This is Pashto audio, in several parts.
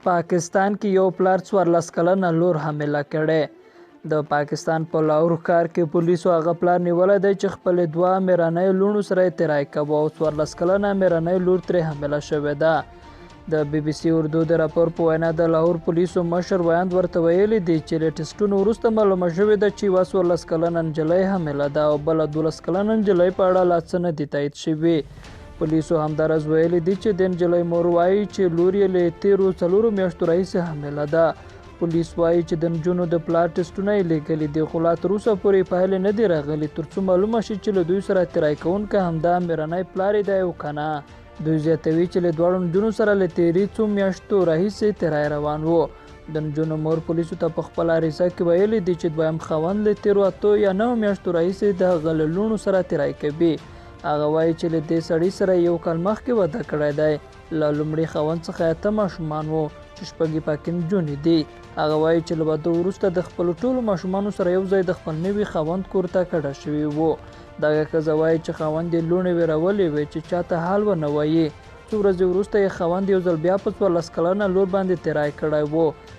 पाकिस्तान کې یو پلار 14 کلنه لور حامله کړې. د پاکستان په لاهور ښار کې پولیسو هغه پلار نیولی دی چې خپلې دوه مېرنیو لوڼو سره یې تېری کوه او 14 کلنه مېرنۍ لور ترې حامله شوې ده. د بي بي سي اردو د راپور په وینا د لاهور پولیسو مشر ویاند ورته ویلي دي چې له ټسټونو وروسته معلومه شوې ده چې یوه 14 کلنه نجلۍ حامله ده او بله 12 کلنه نجلۍ په اړه لا څه نه دي تایید شوي. پولیسو همداراز ویلي دي چې د نجلۍ مور وایي چې لور یې له تېرو 4 میاشتو راهیسې حامله ده. پولیس وایي چې د نجونو د پلار ټسټونه یې لیږلي دي خو لا تر اوسه پورې پایلې نه دي راغلي تر څو معلومه شي چې له دوی سره تېری کوونکی همدا مېرنی پلار یې دی او که نه. دوی زیاتوي چې له دواړو نجونو سره له تېرې څو میاشتو راهیسې تېری روان و. د نجونو مور پولیسو ته په خپله عریضه کې ویلي دي چې دویم خاوند له تېرو 8 یا 9 میاشتو راهیسې د هغه له لوڼو سره تېری کوي. هغه وایي چې له دې سړي سره یو کال مخکې واده کړی دی. له لومړي خاوند څخه 8 ماشومان وو چې 6 یې پاکې نجونې دي. هغه وایي چې له واده وروسته د خپلو ټولو ماشومانو سره یو ځای د خپل نوي خاوند کور ته کډه شوي وو. دغه ښځه وایي چې خاوند یې لوڼې ویرولې وې چې چاته حال ونه وایي. څو ورځې وروسته یې خاوند یو ځل بیا په 14 کلنه لور باندې تېری کړی و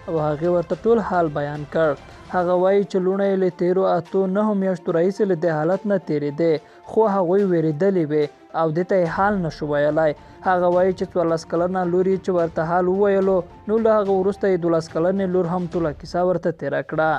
او هغې ورته ټول حال بیان کړ. هغه وایي چې لوڼه یې له تېرو 8-9 میاشتو راهیسې له دې حالت نه تېرېدې خو هغوی ویرېدلې وې او دې ته یې حال نشو ویلی. هغه وایي چې 14 کلنه لور یې چې ورته حال وویلو نو له هغه وروسته یې 12 کلنې لور هم ټوله کیسه ورته تېره کړه.